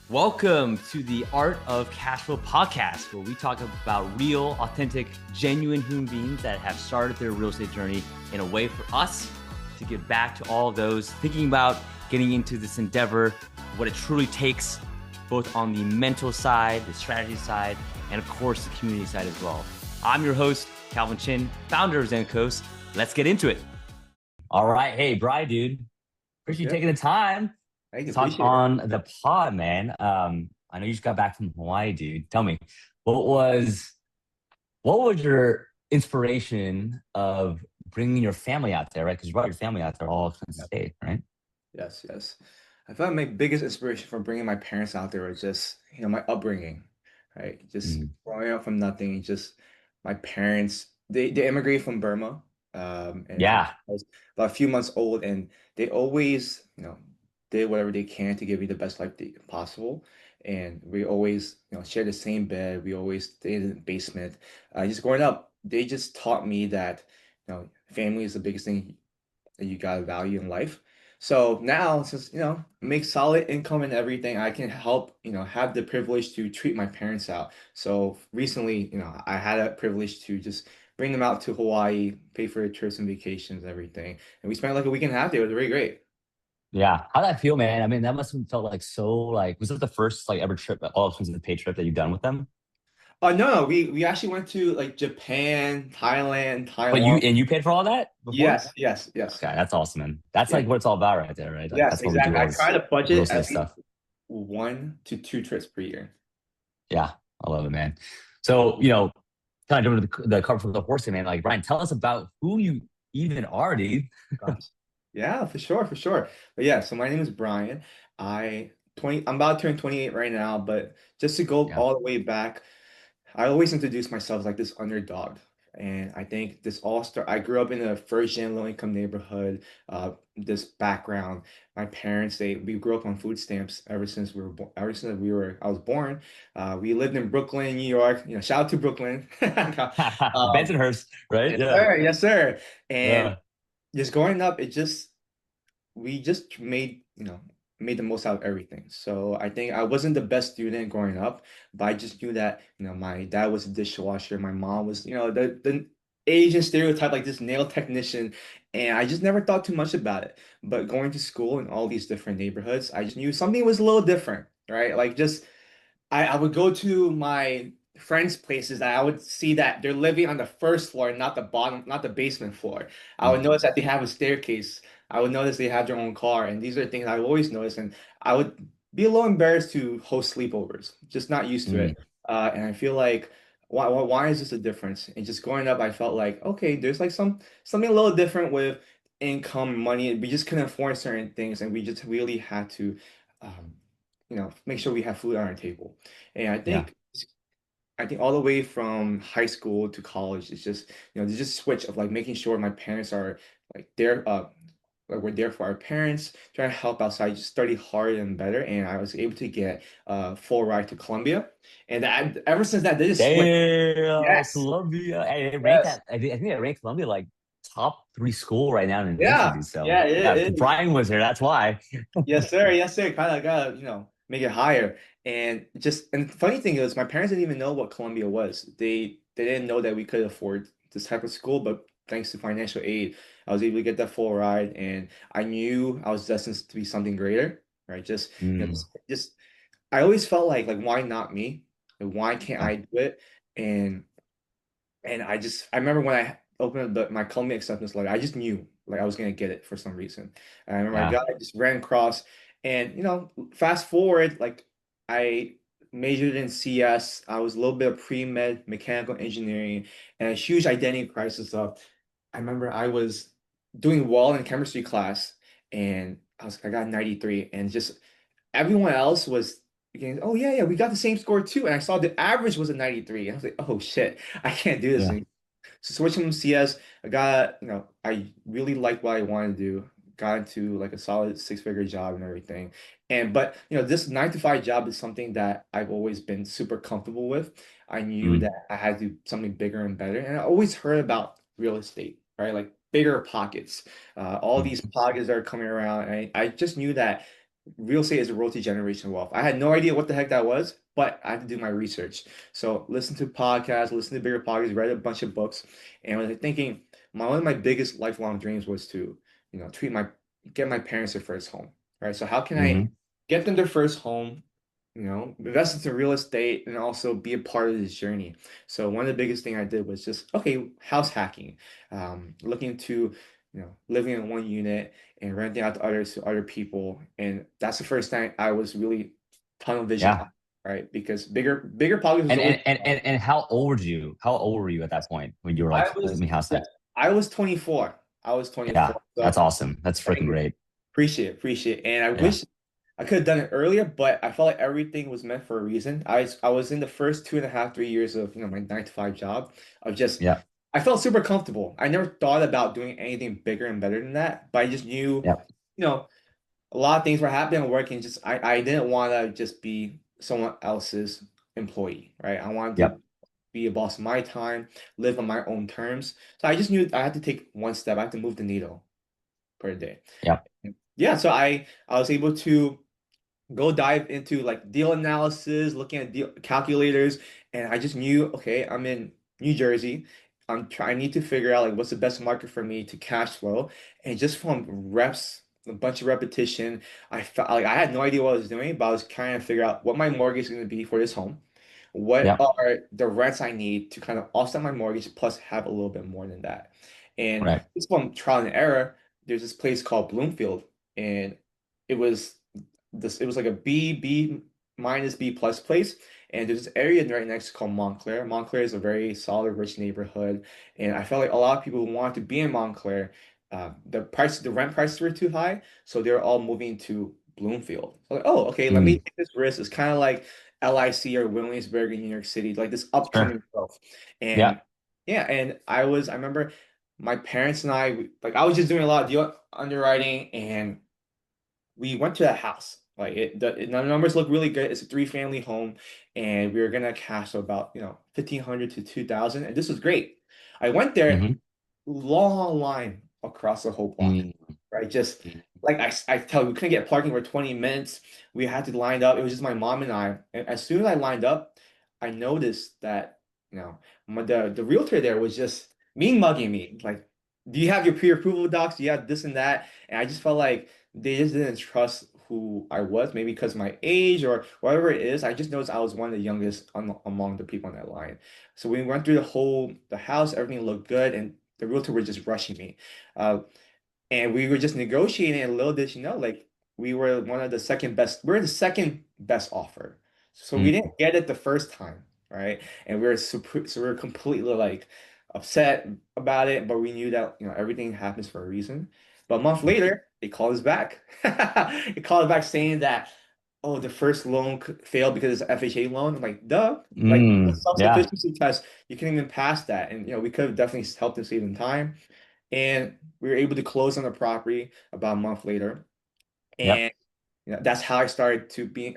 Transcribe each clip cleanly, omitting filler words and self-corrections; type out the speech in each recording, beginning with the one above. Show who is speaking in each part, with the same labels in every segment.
Speaker 1: Welcome to the Art of Cashflow podcast, where we talk about real, authentic, genuine human beings that have started their real estate journey in a way for us to give back to all those thinking about getting into this endeavor, what it truly takes, both on the mental side, the strategy side, and of course, the community side as well. I'm your host, Calvin Chin, founder of Zencos. Let's get into it. All right. Hey, Brian, dude. Appreciate you taking the time.
Speaker 2: I
Speaker 1: Talk
Speaker 2: appreciate it.
Speaker 1: on the pod, man. I know you just got back from Hawaii, dude. Tell me, what was your inspiration of bringing your family out there, right? Because you brought your family out there all across the state, right?
Speaker 2: Yes. I felt my biggest inspiration for bringing my parents out there was just, my upbringing, right? Just
Speaker 1: Mm.
Speaker 2: growing up from nothing. Just my parents, they immigrated from Burma, and
Speaker 1: Yeah,
Speaker 2: I was about a few months old, and they always, did whatever they can to give me the best life possible. And we always, shared the same bed. We always stayed in the basement. Just growing up, they just taught me that, family is the biggest thing that you gotta value in life. So now, since make solid income and everything, I can help, have the privilege to treat my parents out. So recently, I had a privilege to just bring them out to Hawaii, pay for their trips and vacations, everything. And we spent like a week and a half there. It was really great.
Speaker 1: yeah. How'd that feel, man? I mean, that must have felt like so like, was it the first like ever trip, all expenses paid trip that you've done with them?
Speaker 2: No, we actually went to like Japan, Thailand,
Speaker 1: But
Speaker 2: Taiwan.
Speaker 1: you paid for all that before?
Speaker 2: Yes.
Speaker 1: Okay, that's awesome, man. That's
Speaker 2: Yeah,
Speaker 1: like what it's all about right there, right? Like
Speaker 2: yes,
Speaker 1: that's what we do
Speaker 2: exactly.
Speaker 1: all
Speaker 2: I try
Speaker 1: this
Speaker 2: to
Speaker 1: real
Speaker 2: budget
Speaker 1: estate
Speaker 2: at least
Speaker 1: stuff.
Speaker 2: 1 to 2 trips per year.
Speaker 1: Yeah, I love it, man. So, kind of jumping to the cover from the horse, man. Like, Brian, tell us about who you even are, dude.
Speaker 2: Gosh. Yeah, for sure. But yeah, so my name is Brian. I'm about to turn 28 right now, but just to go
Speaker 1: Yeah.
Speaker 2: all the way back, I always introduce myself as like this underdog. And I think this all start I grew up in a first gen low income neighborhood, this background. My parents, we grew up on food stamps ever since I was born. We lived in Brooklyn, New York. Shout out to Brooklyn. Um,
Speaker 1: Bensonhurst, right?
Speaker 2: yes,
Speaker 1: Yeah.
Speaker 2: sir, yes, sir. And
Speaker 1: Yeah.
Speaker 2: just growing up, we just made the most out of everything. So I think I wasn't the best student growing up, but I just knew that, my dad was a dishwasher, my mom was, the Asian stereotype, like this nail technician, and I just never thought too much about it. But going to school in all these different neighborhoods, I just knew something was a little different, right? Like just I would go to my friends' places and I would see that they're living on the first floor, not the bottom, not the basement floor. I would
Speaker 1: Mm.
Speaker 2: notice that they have a staircase. I would notice they have their own car. And these are things I always notice. And I would be a little embarrassed to host sleepovers, just not used to
Speaker 1: Mm.
Speaker 2: it. And I feel like, why is this a difference? And just growing up, I felt like, okay, there's like something a little different with income, money. We just couldn't afford certain things. And we just really had to, um, make sure we have food on our table. And
Speaker 1: Yeah.
Speaker 2: I think all the way from high school to college, it's just, there's just switch of like making sure my parents are like there, like we're there for our parents, trying to help outside, just study harder and better. And I was able to get a full ride to Columbia. And ever since that, they just switched.
Speaker 1: Damn,
Speaker 2: Yes,
Speaker 1: Columbia. Hey, they rank
Speaker 2: yes.
Speaker 1: that. I think they rank Columbia like top three school right now in the nation,
Speaker 2: Yeah,
Speaker 1: dude. So
Speaker 2: yeah,
Speaker 1: yeah,
Speaker 2: it is.
Speaker 1: Brian was there. That's why.
Speaker 2: Yes, sir. Kind of gotta, make it higher. And the funny thing is, my parents didn't even know what Columbia was. They didn't know that we could afford this type of school, but thanks to financial aid, I was able to get that full ride, and I knew I was destined to be something greater, right?
Speaker 1: Mm.
Speaker 2: Just I always felt like why not me? Like, why can't
Speaker 1: Yeah.
Speaker 2: I do it? And I remember when I opened up my Columbia acceptance letter, I just knew like I was gonna get it for some reason. And I remember
Speaker 1: Yeah.
Speaker 2: I just ran across, and fast forward, like I majored in CS. I was a little bit of pre-med mechanical engineering, and a huge identity crisis of I remember I was doing well in chemistry class, and I got 93, and just everyone else was getting, oh yeah, we got the same score too. And I saw the average was a 93. And I was like, oh shit, I can't do this
Speaker 1: Yeah.
Speaker 2: anymore. So switching from CS, I really liked what I wanted to do. Got into like a solid six-figure job and everything. But this 9 to 5 job is something that I've always been super comfortable with. I knew
Speaker 1: Mm.
Speaker 2: that I had to do something bigger and better. And I always heard about real estate, right? Like bigger pockets. All these
Speaker 1: Mm.
Speaker 2: pockets are coming around. And I just knew that real estate is a royalty generation wealth. I had no idea what the heck that was, but I had to do my research. So listen to podcasts, listen to bigger podcasts, read a bunch of books, and I was thinking one of my biggest lifelong dreams was to, treat my get my parents their first home, right? So how can I
Speaker 1: Hmm.
Speaker 2: get them their first home, invest into real estate and also be a part of this journey. So one of the biggest thing I did was just, okay, house hacking, looking to, living in one unit and renting out to others to other people. And that's the first time I was really tunnel vision,
Speaker 1: Yeah.
Speaker 2: right? Because bigger pockets was
Speaker 1: And
Speaker 2: always,
Speaker 1: how old were you? How old were you at that point when you were
Speaker 2: I
Speaker 1: like, let
Speaker 2: was,
Speaker 1: me house
Speaker 2: yeah,
Speaker 1: that?
Speaker 2: I was 24. I was
Speaker 1: Yeah,
Speaker 2: 24.
Speaker 1: that's
Speaker 2: So
Speaker 1: awesome. That's
Speaker 2: thank
Speaker 1: freaking
Speaker 2: you.
Speaker 1: great.
Speaker 2: Appreciate it. And I
Speaker 1: Yeah.
Speaker 2: wish I could have done it earlier, but I felt like everything was meant for a reason. I was in the first 2.5, 3 years of my 9 to 5 job of just
Speaker 1: Yeah.
Speaker 2: I felt super comfortable. I never thought about doing anything bigger and better than that, but I just knew,
Speaker 1: Yeah.
Speaker 2: you know, a lot of things were happening at work and just I didn't want to just be someone else's employee, right? I wanted to
Speaker 1: Yep.
Speaker 2: be a boss of my time, live on my own terms. So I just knew I had to take one step. I had to move the needle per day.
Speaker 1: Yep.
Speaker 2: Yeah, so I was able to go dive into like deal analysis, looking at deal calculators, and I just knew, okay, I'm in New Jersey. I need to figure out like what's the best market for me to cash flow. And just from reps, a bunch of repetition, I felt like I had no idea what I was doing, but I was trying to figure out what my mortgage is going to be for this home. What
Speaker 1: Yep.
Speaker 2: are the rents I need to kind of offset my mortgage plus have a little bit more than that? And
Speaker 1: Right.
Speaker 2: this one trial and error, there's this place called Bloomfield, and it was it was like a B minus B plus place. And there's this area right next called Montclair. Montclair is a very solid, rich neighborhood. And I felt like a lot of people who wanted to be in Montclair, the rent prices were too high. So they're all moving to Bloomfield. So like, oh, okay, let me
Speaker 1: Mm.
Speaker 2: take this risk. It's kind of like LIC or Williamsburg in New York City, like this
Speaker 1: Sure.
Speaker 2: upcoming growth.
Speaker 1: Yeah.
Speaker 2: And yeah, and I remember my parents and like I was just doing a lot of deal underwriting and we went to that house. Like the numbers look really good. It's a three-family home, and we were gonna cash about 1,500 to 2,000, and this was great. I went there,
Speaker 1: Hmm.
Speaker 2: long line across the whole block,
Speaker 1: Mm.
Speaker 2: right? Just
Speaker 1: Mm.
Speaker 2: like I tell you, we couldn't get parking for 20 minutes. We had to line up. It was just my mom and I. And as soon as I lined up, I noticed that the realtor there was just mean mugging me. Like, do you have your pre-approval docs? Do you have this and that? And I just felt like they just didn't trust who I was, maybe because of my age or whatever it is. I just noticed I was one of the youngest among the people on that line. So we went through the house, everything looked good, and the realtor was just rushing me. Uh, and we were just negotiating, and little did you know, like we were one of the second best, we're the second best offer. So we
Speaker 1: Mm.
Speaker 2: didn't get it the first time, right? And we were so we were completely like upset about it, but we knew that everything happens for a reason. But a month later, they called us back. They called us back saying that, oh, the first loan failed because it's an FHA loan. I'm like, duh. Like the
Speaker 1: Mm. Yeah.
Speaker 2: self-sufficiency test, you can't even pass that. And we could have definitely helped them save them time. And we were able to close on the property about a month later.
Speaker 1: Yep.
Speaker 2: And that's how I started to be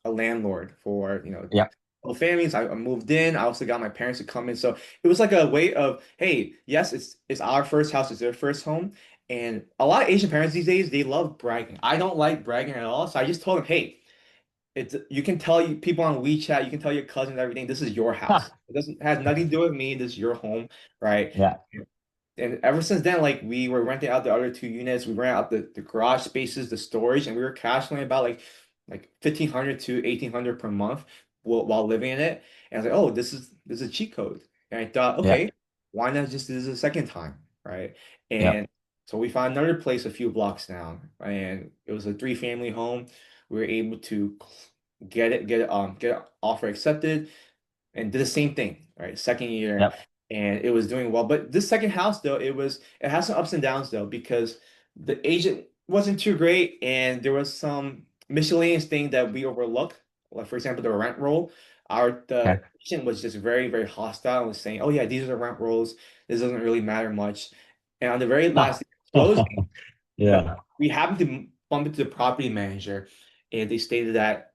Speaker 2: a landlord for,
Speaker 1: Yep.
Speaker 2: couple families. I moved in. I also got my parents to come in. So it was like a way of, hey, yes, it's our first house, it's their first home. And a lot of Asian parents these days, they love bragging. I don't like bragging at all. So I just told them, hey, you can tell people on WeChat, you can tell your cousins everything. This is your house.
Speaker 1: Ha.
Speaker 2: It doesn't has nothing to do with me. This is your home, right?
Speaker 1: Yeah.
Speaker 2: And ever since then, like we were renting out the other two units, we rent out the garage spaces, the storage, and we were cash flowing about like 1,500 to 1,800 per month while living in it. And I was like, oh, this is a cheat code. And I thought,
Speaker 1: Yeah.
Speaker 2: okay, why not just do this a second time, right?
Speaker 1: Yep.
Speaker 2: And so we found another place a few blocks down, and it was a three-family home. We were able to get offer accepted and did the same thing, right? Second year,
Speaker 1: Yep.
Speaker 2: and it was doing well. But this second house, though, it has some ups and downs though, because the agent wasn't too great, and there was some miscellaneous thing that we overlooked. Like for example, the rent roll. The
Speaker 1: Okay.
Speaker 2: agent was just very, very hostile and was saying, "Oh yeah, these are the rent rolls. This doesn't really matter much." And on the very last
Speaker 1: Ha.
Speaker 2: day of closing,
Speaker 1: Yeah.
Speaker 2: we happened to bump into the property manager, and they stated that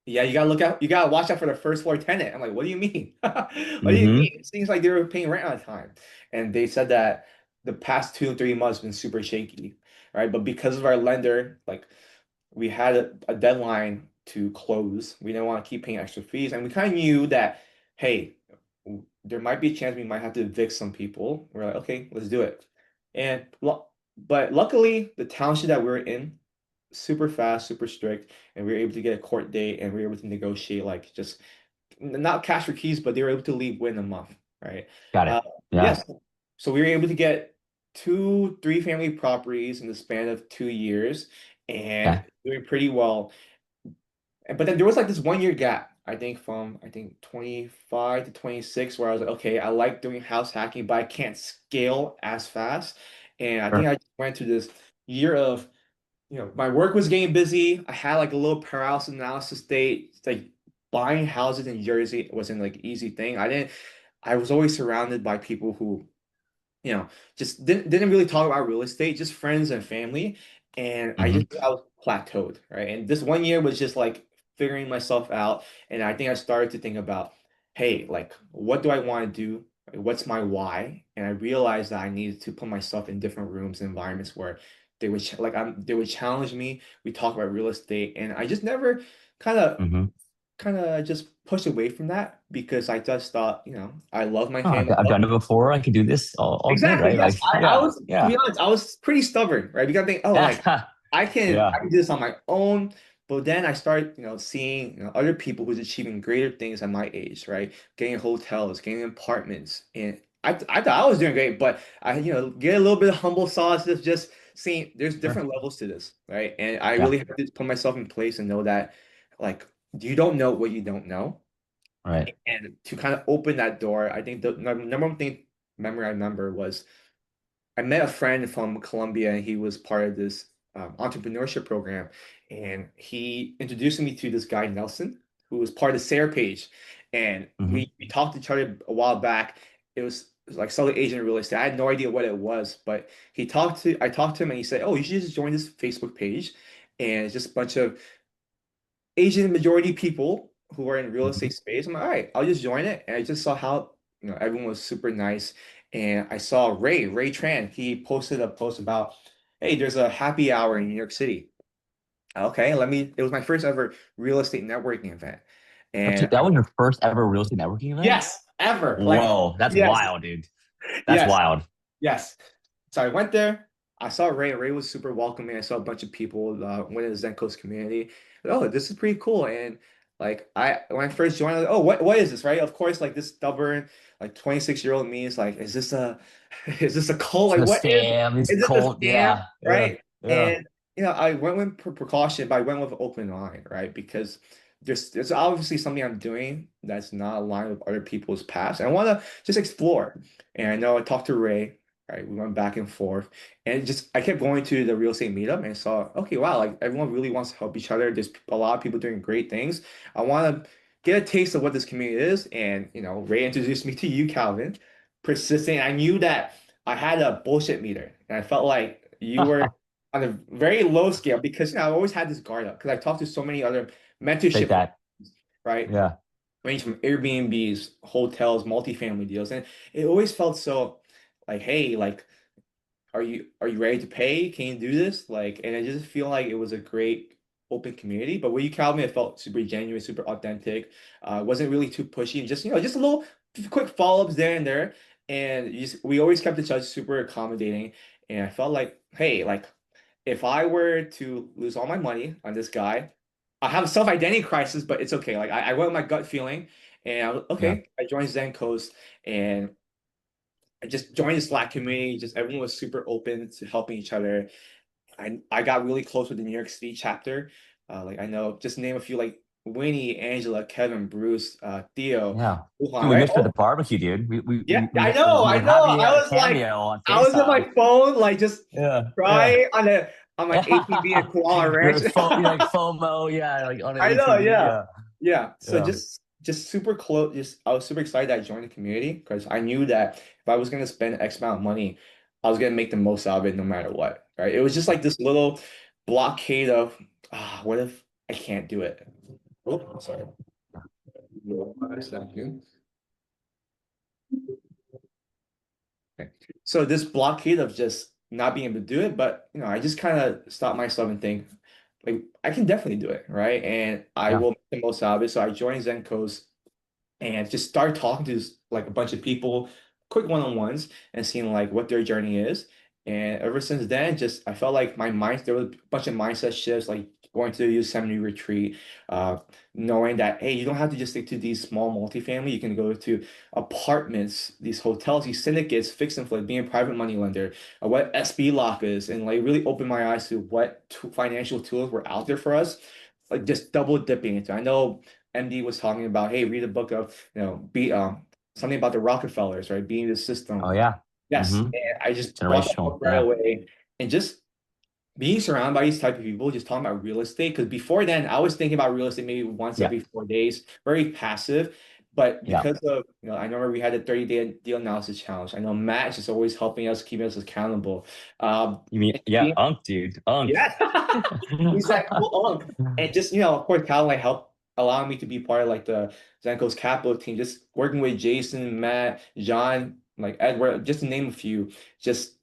Speaker 2: yeah, you gotta look out. You gotta watch out for the first floor tenant. I'm like, what do you mean? What do you
Speaker 1: Hmm.
Speaker 2: mean? It seems like they were paying rent on time, and they said that the past 2 3 months been super shaky, right? But because of our lender, like we had a deadline to close. We didn't want to keep paying extra fees, and we kind of knew that, hey, there might be a chance we might have to evict some people. We're like, okay, let's do it. And but luckily, the township that we were in, super fast, super strict, and we were able to get a court date, and we were able to negotiate like just not cash for keys, but they were able to leave within a month, right?
Speaker 1: Got
Speaker 2: Uh,
Speaker 1: it. Yeah.
Speaker 2: yes. So we were able to get two, three family properties in the span of 2 years and
Speaker 1: Okay.
Speaker 2: doing pretty well. But then there was like this 1 year gap, I think from I think 25 to 26, where I was like, okay, I like doing house hacking, but I can't scale as fast. And I think
Speaker 1: Sure.
Speaker 2: I just went to this year of, my work was getting busy. I had like a little paralysis analysis state. It's like buying houses in Jersey wasn't like easy thing. I was always surrounded by people who you know, just didn't really talk about real estate, just friends and family. And
Speaker 1: Hmm.
Speaker 2: I was plateaued, right? And this 1 year was just like figuring myself out. And I think I started to think about, hey, like, what do I want to do? Like, what's my why? And I realized that I needed to put myself in different rooms and environments where they would challenge me. We talk about real estate, and I just never kind of
Speaker 1: Hmm.
Speaker 2: just pushed away from that because I just thought, I love my
Speaker 1: Oh,
Speaker 2: family.
Speaker 1: I've done it before. I can do this. All good,
Speaker 2: Exactly.
Speaker 1: right?
Speaker 2: Yes.
Speaker 1: Like,
Speaker 2: I
Speaker 1: yeah,
Speaker 2: was, to
Speaker 1: yeah,
Speaker 2: be honest, I was pretty stubborn, right? Because I think, oh, like I
Speaker 1: yeah.
Speaker 2: can do this on my own. But then I started, seeing, other people who's achieving greater things at my age, right? Getting hotels, getting apartments. And I thought I was doing great, but I, get a little bit of humble sauce, just seeing there's
Speaker 1: Sure.
Speaker 2: different levels to this, right? And I
Speaker 1: Yeah.
Speaker 2: really have to put myself in place and know that, like, you don't know what you don't know.
Speaker 1: Right.
Speaker 2: And to kind of open that door, I think the number one thing memory I remember was I met a friend from Colombia, and he was part of this entrepreneurship program. And he introduced me to this guy, Nelson, who was part of the SARE page. And
Speaker 1: Hmm.
Speaker 2: we talked to each other a while back. It was like Southern Asian real estate. I had no idea what it was, but I talked to him, and he said, oh, you should just join this Facebook page. And it's just a bunch of Asian majority people who are in real
Speaker 1: Hmm.
Speaker 2: estate space. I'm like, all right, I'll just join it. And I just saw how, everyone was super nice. And I saw Ray Tran, he posted a post about, hey, there's a happy hour in New York City. Okay, it was my first ever real estate networking event. And
Speaker 1: That was your first ever real estate networking event?
Speaker 2: yes, ever. Like,
Speaker 1: Whoa, that's
Speaker 2: yes,
Speaker 1: wild, dude. That's
Speaker 2: yes,
Speaker 1: wild.
Speaker 2: yes. So I went there. I saw Ray. Ray was super welcoming. I saw a bunch of people went in the Zen Coast community. Oh, this is pretty cool. And like when I first joined, I was like, oh, what is this, right? Of course, like this stubborn, like 26-year-old me is like, is this a is this a cult?
Speaker 1: It's
Speaker 2: Like,
Speaker 1: a
Speaker 2: what
Speaker 1: scam. It's
Speaker 2: is this a
Speaker 1: cold.
Speaker 2: scam?
Speaker 1: Yeah. Yeah.
Speaker 2: Right?
Speaker 1: Yeah.
Speaker 2: And I went with precaution, but I went with open mind, right? Because there's obviously something I'm doing that's not aligned with other people's past. And I want to just explore. And I know I talked to Ray. Right, we went back and forth, and I kept going to the real estate meetup and saw, okay, wow, like everyone really wants to help each other. There's a lot of people doing great things. I want to get a taste of what this community is, and Ray introduced me to you, Calvin. Persistent. I knew that I had a bullshit meter, and I felt like you were on a very low scale because I always had this guard up because I talked to so many other
Speaker 1: Take
Speaker 2: mentorship,
Speaker 1: that.
Speaker 2: right?
Speaker 1: Yeah.
Speaker 2: Range from Airbnbs, hotels, multifamily deals, and it always felt so like, hey, like are you ready to pay? Can you do this? Like, and I just feel like it was a great open community. But when you called me, it felt super genuine, super authentic. Wasn't really too pushy, and just a little quick follow-ups there and there. And we always kept each other super accommodating. And I felt like, hey, like if I were to lose all my money on this guy, I have a self-identity crisis, but it's okay. Like I went with my gut feeling, and
Speaker 1: Yeah.
Speaker 2: okay. I joined Zen Coast, and I just joined the Slack community. Just everyone was super open to helping each other. I got really close with the New York City chapter. Like I know, just name a few, like Winnie, Angela, Kevin, Bruce, Theo,
Speaker 1: Yeah.
Speaker 2: Wuhan,
Speaker 1: Dude, we
Speaker 2: right?
Speaker 1: missed you at
Speaker 2: Oh,
Speaker 1: the barbecue, dude.
Speaker 2: yeah, I know,
Speaker 1: We
Speaker 2: I
Speaker 1: were
Speaker 2: know.
Speaker 1: happy you had a cameo on
Speaker 2: I was on
Speaker 1: FaceTime.
Speaker 2: my phone, like just
Speaker 1: Yeah. Yeah.
Speaker 2: cry on my ATV in Koala Ranch.
Speaker 1: You're like FOMO, yeah, like on an
Speaker 2: I know,
Speaker 1: ATV.
Speaker 2: yeah.
Speaker 1: Yeah.
Speaker 2: Yeah. So
Speaker 1: Yeah.
Speaker 2: just super close. Just I was super excited that I joined the community because I knew that if I was gonna spend X amount of money, I was gonna make the most out of it no matter what. Right. It was just like this little blockade of what if I can't do it? Oh, sorry. One second. Okay. So this blockade of just not being able to do it, but I just kind of stopped myself and think, like I can definitely do it, right? And I
Speaker 1: Yeah.
Speaker 2: will make the most out of it. So I joined Zenco's and just started talking to like a bunch of people, quick one-on-ones, and seeing like what their journey is. And ever since then, just I felt like my mind there was a bunch of mindset shifts, like going to the Yosemite retreat, uh, knowing that hey, you don't have to just stick to these small multifamily. You can go to apartments, these hotels, these syndicates, fix and flip, being a private money lender, what SB lock is, and like really opened my eyes to what financial tools were out there for us. Like just double dipping into. I know MD was talking about, hey, read a book of, be something about the Rockefellers, right? Being the
Speaker 1: Oh
Speaker 2: system.
Speaker 1: yeah.
Speaker 2: Yes.
Speaker 1: Mm-hmm.
Speaker 2: And I just bought the
Speaker 1: Generational.
Speaker 2: book right
Speaker 1: Yeah.
Speaker 2: away and just being surrounded by these type of people, just talking about real estate. Because before then, I was thinking about real estate maybe once
Speaker 1: Yeah.
Speaker 2: every 4 days, very passive. But
Speaker 1: Yeah.
Speaker 2: because of, I remember we had the 30-day deal analysis challenge. I know Matt is just always helping us, keeping us accountable.
Speaker 1: You mean,
Speaker 2: And
Speaker 1: yeah, Unk, dude. Unk.
Speaker 2: yes. He's that cool unk. And just, of course, Cal like helped allowing me to be part of like the Zenko's capital team, just working with Jason, Matt, John, like Edward, just to name a few, just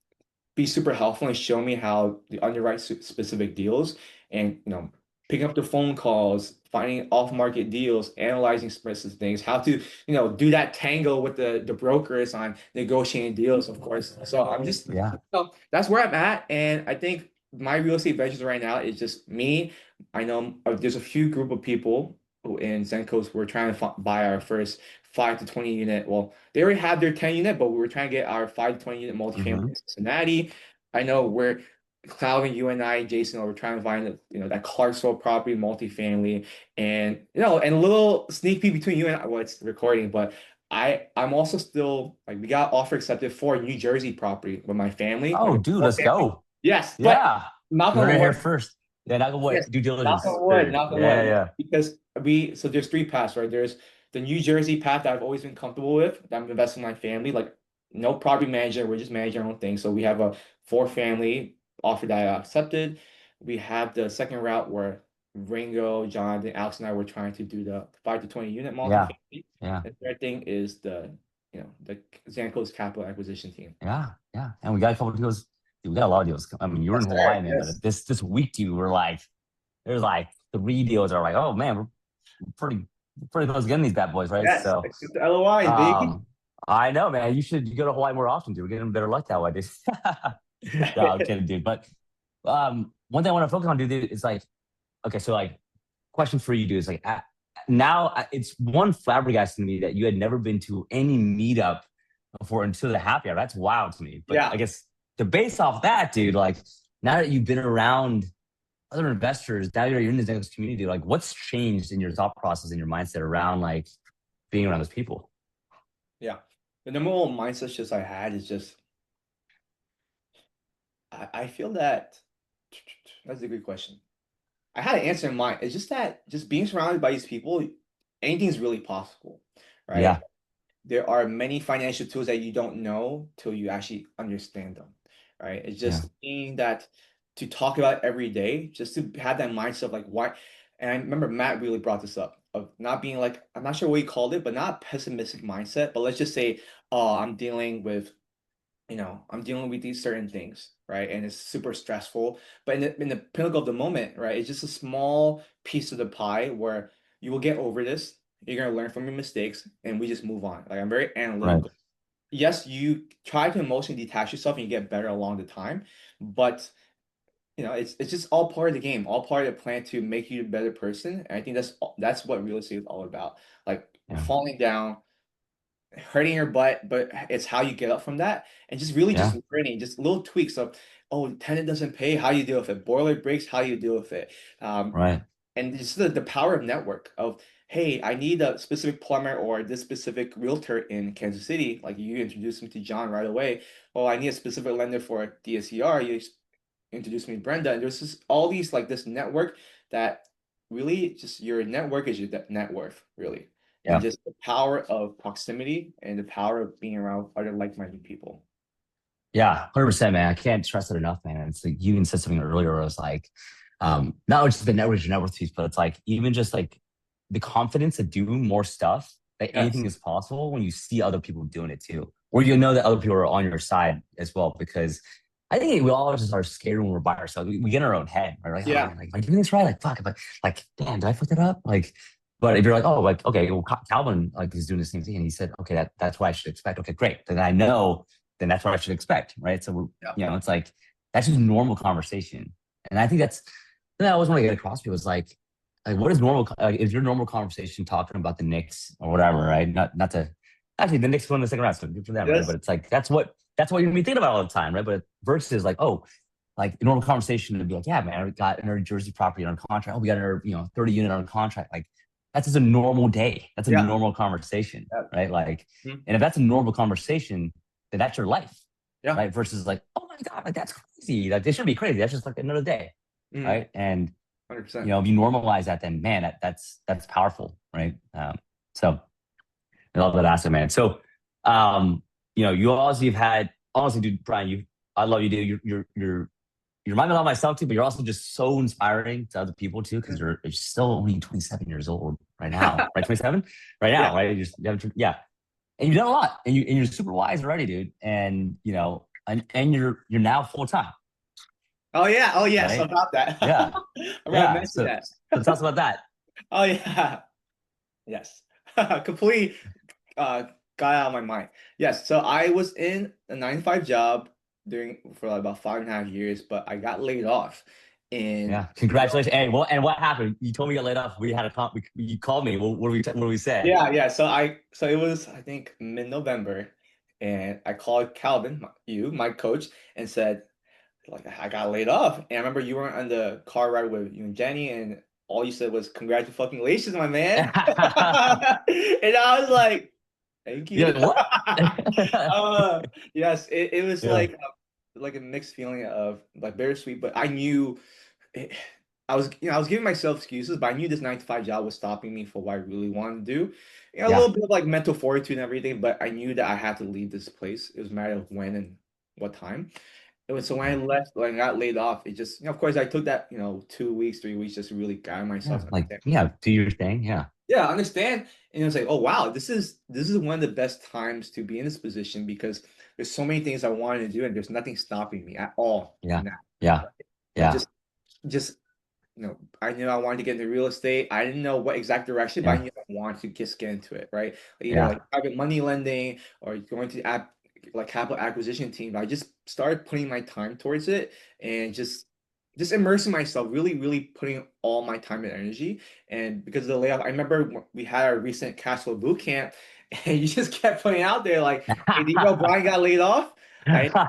Speaker 2: be super helpful and show me how to underwrite specific deals and picking up the phone calls, finding off-market deals, analyzing specific things, how to do that tango with the brokers on negotiating deals, of course. So I'm just
Speaker 1: Yeah.
Speaker 2: that's where I'm at, and I think my real estate ventures right now is just me. I know there's a few group of people who in Zenco's who are trying to buy our first 5 to 20 unit. Well, they already have their 10 unit, but we were trying to get our 5 to 20 unit multifamily
Speaker 1: Mm-hmm.
Speaker 2: in Cincinnati. I know we're Cloud and you and I, Jason, we're trying to find that Clarksville property multifamily, and and a little sneak peek between you and I, well, it's recording, but I'm also still like we got offer accepted for a New Jersey property with my family, like
Speaker 1: Oh,
Speaker 2: a
Speaker 1: dude,
Speaker 2: small
Speaker 1: let's
Speaker 2: family.
Speaker 1: go.
Speaker 2: Yes, but
Speaker 1: Yeah.
Speaker 2: knock
Speaker 1: You heard
Speaker 2: on
Speaker 1: it here
Speaker 2: wood.
Speaker 1: first. Yeah, knock on wood.
Speaker 2: Yes,
Speaker 1: Due diligence. Or,
Speaker 2: knock on
Speaker 1: yeah,
Speaker 2: wood.
Speaker 1: yeah.
Speaker 2: Because so there's three paths, right? There's the New Jersey path that I've always been comfortable with, that I'm investing in my family. Like no property manager, we're just managing our own thing. So we have a four family offer that I accepted. We have the second route where Ringo, Jonathan, Alex, and I were trying to do the 5 to 20 unit
Speaker 1: Yeah.
Speaker 2: multifamily.
Speaker 1: Yeah.
Speaker 2: The third thing is the Zanco's capital acquisition team.
Speaker 1: Yeah. Yeah. And we got a couple of deals. Dude, we got a lot of deals. I mean, you were in
Speaker 2: Yes,
Speaker 1: Hawaii,
Speaker 2: sir.
Speaker 1: man, but
Speaker 2: Yes.
Speaker 1: this week, dude, we're like, there's like three deals that are like, oh man, we're pretty close to getting these bad boys, right?
Speaker 2: Yes.
Speaker 1: So
Speaker 2: Accept the LOIs, baby.
Speaker 1: I know, man. You go to Hawaii more often, dude. We're getting better luck that way, dude. No, I'm kidding, dude. But one thing I want to focus on, dude, is like, okay, so like, question for you, dude, is like, now it's one flabbergasting to me that you had never been to any meetup before until the happy hour. That's wild to me. But
Speaker 2: Yeah.
Speaker 1: I guess to base off that, dude, like, now that you've been around other investors, now you're in the next community, like, what's changed in your thought process and your mindset around like being around those people?
Speaker 2: Yeah. The number one mindset shift I had is just I feel that that's a good question. I had an answer in mind. It's just that just being surrounded by these people, anything's really possible, right?
Speaker 1: Yeah,
Speaker 2: There are many financial tools that you don't know till you actually understand them, right? It's
Speaker 1: yeah,
Speaker 2: just being that to talk about every day, just to have that mindset of like why. And I remember Matt really brought this up of not being like, I'm not sure what he called it, but not pessimistic mindset, but let's just say, oh, I'm dealing with these certain things, right? And it's super stressful. But in the pinnacle of the moment, right, it's just a small piece of the pie where you will get over this. You're gonna learn from your mistakes, and we just move on. Like I'm very
Speaker 1: right.
Speaker 2: analytical. Yes, you try to emotionally detach yourself and you get better along the time, but it's just all part of the game, all part of the plan to make you a better person. And I think that's what real estate is all about. Like
Speaker 1: Yeah,
Speaker 2: falling down, hurting your butt, but it's how you get up from that and just really just
Speaker 1: yeah,
Speaker 2: learning, just little tweaks of, oh, tenant doesn't pay, how you deal with it, boiler breaks, how you deal with it.
Speaker 1: right.
Speaker 2: And just the power of network of, hey, I need a specific plumber or this specific realtor in Kansas City. Like you introduced me to John right away. Oh, I need a specific lender for DSCR. You introduced me to Brenda. And there's just all these like this network that really just your network is your net worth, really. And
Speaker 1: Yeah.
Speaker 2: just the power of proximity and the power of being around other like-minded people.
Speaker 1: Yeah, 100%, man. I can't stress it enough, man. It's like you even said something earlier where it was like, not just the network piece, but it's like even just like the confidence to do more stuff, like anything
Speaker 2: Yes.
Speaker 1: is possible when you see other people doing it too. Or you know that other people are on your side as well. Because
Speaker 3: I think we all just are scared when we're by ourselves. We get in our own head, right? Like, oh
Speaker 2: Yeah.
Speaker 3: man, like, am I doing this right? Like, fuck, if I, like, damn, did I fuck that up? Like, but if you're like, oh, like, okay, well, Calvin, like, is doing the same thing, and he said, okay, that's what I should expect. Okay, great. Then I know, then that's what I should expect, right? So,
Speaker 2: Yeah.
Speaker 3: it's like that's just normal conversation, and I think that's I always want to get across to people is like, what is normal? Is your normal conversation talking about the Knicks or whatever, right? Not to actually the Knicks won the second round, so good for them, right?
Speaker 2: Yes.
Speaker 3: But it's like that's what you're gonna be thinking about all the time, right? But versus like, oh, like a normal conversation to be like, yeah, man, we got another Jersey property on contract. Oh, we got another 30 unit on contract. Like that's just a normal day. That's a
Speaker 2: Yeah.
Speaker 3: normal conversation,
Speaker 2: Yeah.
Speaker 3: right? Like,
Speaker 2: Mhm.
Speaker 3: and if that's a normal conversation, then that's your life,
Speaker 2: Yeah.
Speaker 3: right? Versus like, oh my god, like that's crazy. Like this shouldn't be crazy. That's just like another day,
Speaker 2: Mhm.
Speaker 3: right? And
Speaker 2: 100%.
Speaker 3: if you normalize that, then man, that's powerful, right? So I love that asset, man. So, you also have had honestly, dude, Brian, I love you, dude. You remind me a lot of myself too, but you're also just so inspiring to other people too, because you're still only 27 years old right now, right? 27, right
Speaker 2: Yeah.
Speaker 3: now, right? Yeah, and you've done a lot, and you're super wise already, dude. And and you're now full time,
Speaker 2: Oh yeah. Oh yes.
Speaker 3: right?
Speaker 2: About that.
Speaker 3: Yeah,
Speaker 2: I forgot to
Speaker 3: yeah.
Speaker 2: mention
Speaker 3: So,
Speaker 2: that.
Speaker 3: so tell us about that.
Speaker 2: Oh yeah. Yes. Completely got out of my mind. Yes. So I was in a 9 to 5 job for like about 5.5 years, but I got laid off. And
Speaker 3: Yeah, congratulations. Hey, what happened? You told me you got laid off. We had a comp. You called me. What did we say?
Speaker 2: yeah. So it was I think mid-November, and I called Calvin, my coach, and said like I got laid off. And I remember you were on the car ride with you and Jenny, and all you said was congratulations, my man. And I was like, thank you.
Speaker 3: Yeah, what?
Speaker 2: Yes, it was
Speaker 3: Yeah,
Speaker 2: like a mixed feeling of like bittersweet, but I knew it, I was giving myself excuses, but I knew this 9 to 5 job was stopping me for what I really wanted to do. A
Speaker 3: yeah,
Speaker 2: little bit of like mental fortitude and everything, but I knew that I had to leave this place. It was a matter of when and what time. So when I
Speaker 3: yeah,
Speaker 2: left, when I got laid off, it just, of course, I took that, 2 weeks, 3 weeks, just to really guide myself.
Speaker 3: yeah. Like, yeah, do your thing. Yeah,
Speaker 2: Yeah, I understand. And it was like, oh wow, this is one of the best times to be in this position because there's so many things I wanted to do and there's nothing stopping me at all
Speaker 3: yeah,
Speaker 2: now.
Speaker 3: yeah,
Speaker 2: Like
Speaker 3: yeah,
Speaker 2: just I knew I wanted to get into real estate. I didn't know what exact direction, but I
Speaker 3: yeah,
Speaker 2: knew I wanted to just get into it, right? Either
Speaker 3: yeah,
Speaker 2: like private money lending or going to app like capital acquisition team. I just started putting my time towards it and just immersing myself, really, really putting all my time and energy. And because of the layoff, I remember we had our recent cash flow boot camp, and you just kept putting out there like, "Hey, do you know Brian got laid off?"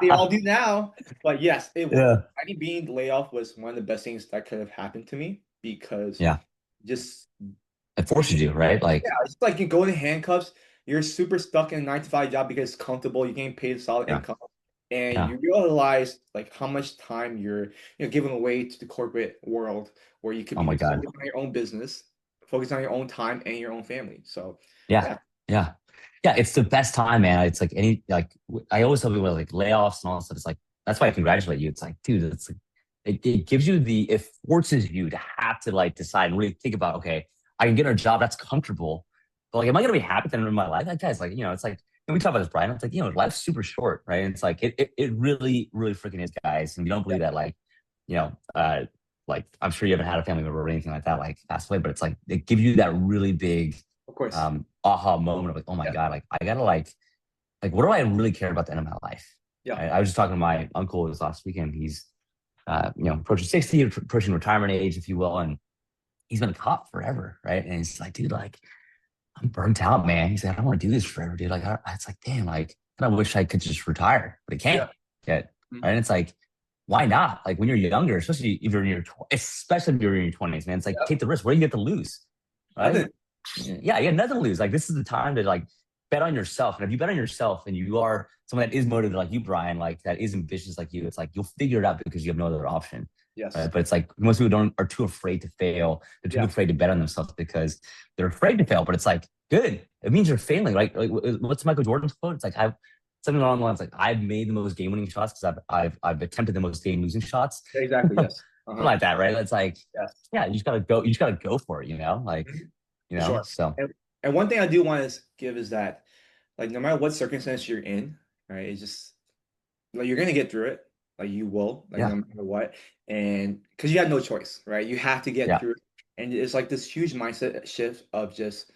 Speaker 2: They all do now, but yes,
Speaker 3: yeah,
Speaker 2: I think being laid off was one of the best things that could have happened to me because
Speaker 3: yeah.
Speaker 2: just
Speaker 3: It forces you, right?
Speaker 2: yeah,
Speaker 3: Like,
Speaker 2: it's like you go in handcuffs. You're super stuck in a 9 to 5 job because it's comfortable. You're getting paid solid
Speaker 3: yeah,
Speaker 2: income, and
Speaker 3: yeah.
Speaker 2: you realize like how much time you're giving away to the corporate world where you could
Speaker 3: Oh
Speaker 2: be
Speaker 3: my
Speaker 2: just
Speaker 3: God.
Speaker 2: focused on your own business, focus on your own time and your own family. So
Speaker 3: Yeah,
Speaker 2: yeah,
Speaker 3: yeah, yeah. It's the best time, man. It's like I always tell people like layoffs and all that stuff. It's like that's why I congratulate you. It's like, dude, it's like it gives you it forces you to have to like decide and really think about, okay, I can get a job that's comfortable, but like, am I gonna be happy at the end of my life? Like, guys, like, it's like, and we talk about this, Brian. It's like, life's super short, right? And it's like it really, really freaking is, guys. And we don't
Speaker 2: yeah,
Speaker 3: believe that, like, you know, uh, like I'm sure you haven't had a family member or anything like that, like passed away, but it's like it gives you that really big
Speaker 2: of course,
Speaker 3: aha moment of like, oh my
Speaker 2: yeah,
Speaker 3: God, like I gotta like what do I really care about at the end of my life?
Speaker 2: yeah,
Speaker 3: I was just talking to my uncle this last weekend. He's approaching 60, approaching retirement age, if you will, and he's been a cop forever, right? And he's like, dude, like I'm burnt out, man. He's like, I don't want to do this forever, dude. Like it's like, damn, like I wish I could just retire, but I
Speaker 2: yeah,
Speaker 3: can't yet.
Speaker 2: mhm,
Speaker 3: Right. And it's like, why not? Like when you're younger, especially if you're in especially if you're in your 20s, man, it's like
Speaker 2: yeah,
Speaker 3: take the risk. What do you get to lose?
Speaker 2: nothing,
Speaker 3: Right? Yeah, you got nothing to lose. Like this is the time to like bet on yourself. And if you bet on yourself and you are someone that is motivated like you, Brian, like that is ambitious like you, it's like you'll figure it out because you have no other option.
Speaker 2: yes,
Speaker 3: Right? But it's like most people don't are too afraid to fail. They're too
Speaker 2: yeah,
Speaker 3: afraid to bet on themselves because they're afraid to fail. But it's like good. It means you're failing. Like what's Michael Jordan's quote? It's like I've something along the lines like I've made the most game winning shots because I've attempted the most game losing shots.
Speaker 2: exactly,
Speaker 3: Something
Speaker 2: yes,
Speaker 3: like that, right? It's like,
Speaker 2: yes.
Speaker 3: yeah, you just gotta go. You just gotta go for it. Like
Speaker 2: Mhm. For sure.
Speaker 3: So
Speaker 2: And one thing I do want to give is that, like, no matter what circumstance you're in, right, it's just like you're gonna get through it. like you will, like
Speaker 3: Yeah.
Speaker 2: no matter what, and because you have no choice, right? You have to get
Speaker 3: Yeah.
Speaker 2: through it. And it's like this huge mindset shift of just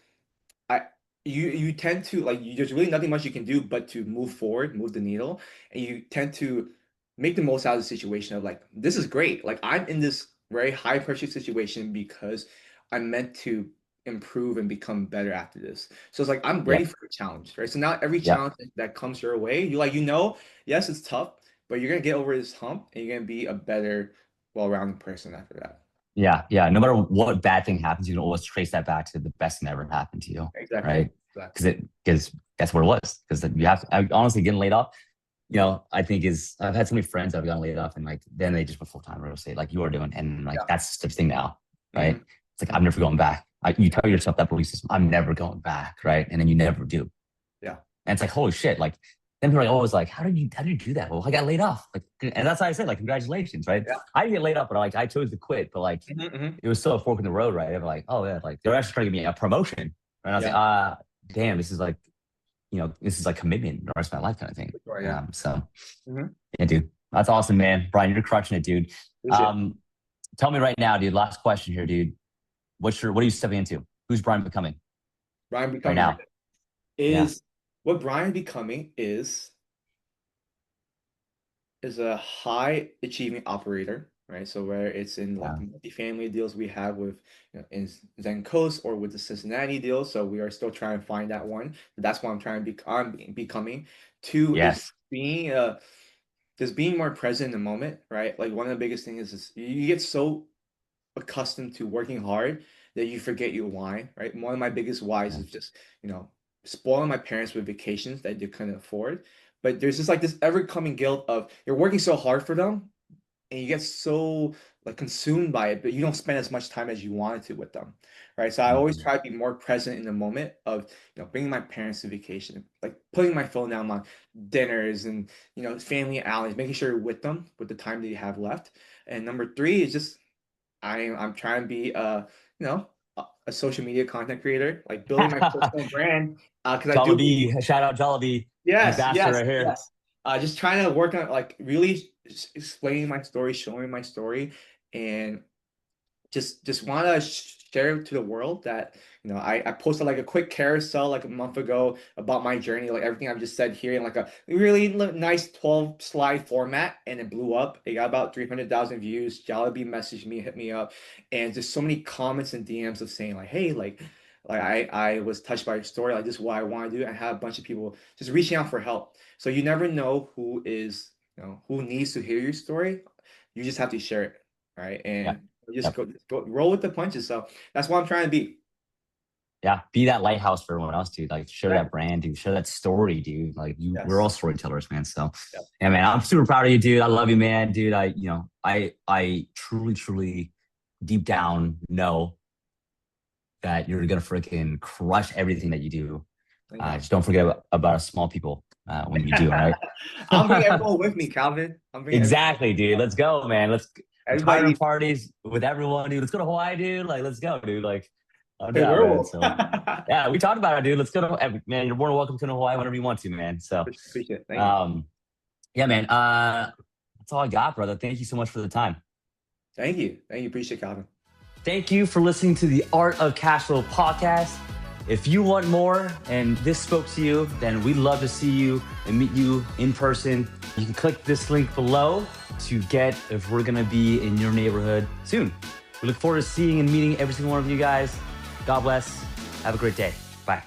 Speaker 2: I you tend to like there's really nothing much you can do but to move forward, move the needle, and you tend to make the most out of the situation of like this is great. Like I'm in this very high pressure situation because I'm meant to improve and become better after this. So it's like I'm ready
Speaker 3: Yep.
Speaker 2: for a challenge, right? So now every
Speaker 3: Yep.
Speaker 2: challenge that comes your way, you like yes, it's tough, but you're gonna get over this hump and you're gonna be a better, well-rounded person after that.
Speaker 3: Yeah. Yeah. No matter what bad thing happens, you can always trace that back to the best thing that ever happened to you.
Speaker 2: Exactly.
Speaker 3: Right.
Speaker 2: Exactly.
Speaker 3: Because that's what it was. Because you have to, honestly, getting laid off, I think I've had so many friends that have gotten laid off and like, then they just went full-time real estate like you are doing. And like,
Speaker 2: Yeah.
Speaker 3: that's the thing now. Right.
Speaker 2: Mhm.
Speaker 3: It's like, I'm never going back. You tell yourself that belief system, I'm never going back. Right. And then you never do.
Speaker 2: Yeah.
Speaker 3: And it's like, holy shit. Like, then people are like, always like, how did you do that? Well, I got laid off. Like, and that's how I said, like, congratulations, right?
Speaker 2: Yeah.
Speaker 3: I didn't get laid off, but like, I chose to quit. But like, it was still a fork in the road, right? I'm like, oh yeah, like they're actually trying to give me a promotion. And I was like, damn, this is like, this is like commitment the rest of my life kind of thing.
Speaker 2: Sure, yeah.
Speaker 3: Yeah, dude, that's awesome, man. Brian, you're crushing it, dude. Tell me right now, dude. Last question here, dude. What are you stepping into? Who's Brian becoming?
Speaker 2: Brian becoming
Speaker 3: right now
Speaker 2: what Brian becoming is a high achieving operator, right? So where it's in like the multifamily deals we have with in Zen Coast or with the Cincinnati deal. So we are still trying to find that one. But that's what I'm trying to becoming. Two is being just being more present in the moment, right? Like one of the biggest things is you get so accustomed to working hard that you forget your why, right? One of my biggest whys is just, spoiling my parents with vacations that they couldn't afford. But there's just like this ever coming guilt of you're working so hard for them and you get so like consumed by it, but you don't spend as much time as you wanted to with them, right? So I always try to be more present in the moment of, bringing my parents to vacation, like putting my phone down on dinners and, family outings, making sure you're with them with the time that you have left. And number three is just I'm trying to be a social media content creator, like building my personal brand. Because I do
Speaker 3: Jollibee, shout out Jollibee.
Speaker 2: Yes,
Speaker 3: right here.
Speaker 2: yes. Just trying to work on like really explaining my story, showing my story, and just want to share it to the world that I posted like a quick carousel like a month ago about my journey, like everything I've just said here in like a really nice 12 slide format, and it blew up. It got about 300,000 views. Jollibee messaged me, hit me up, and just so many comments and DMs of saying like, hey, like I was touched by your story, like this is what I want to do. I have a bunch of people just reaching out for help. So you never know who is who needs to hear your story. You just have to share it, right? And just go roll with the punches. So that's what I'm trying to be.
Speaker 3: Yeah, be that lighthouse for everyone else, dude. Like share that brand, dude. Share that story, dude. Like we're all storytellers, man. So yeah, man, I'm super proud of you, dude. I love you, man, dude. I truly deep down know that you're gonna freaking crush everything that you do. Just don't forget about small people when you do, right?
Speaker 2: I'll bring everyone with me, Calvin.
Speaker 3: Exactly, dude. Let's go, man. I'm tired of parties with everyone, dude. Let's go to Hawaii, dude. Like, let's go, dude. Like, I'm down, man. So, yeah, we talked about it, dude. Let's go to man. You're more than welcome to Hawaii whenever you want to, man. So,
Speaker 2: appreciate it. Thank you.
Speaker 3: Yeah, man. That's all I got, brother. Thank you so much for the time.
Speaker 2: Thank you. Appreciate it, Calvin.
Speaker 1: Thank you for listening to the Art of Cashflow podcast. If you want more and this spoke to you, then we'd love to see you and meet you in person. You can click this link below to get if we're going to be in your neighborhood soon. We look forward to seeing and meeting every single one of you guys. God bless. Have a great day. Bye.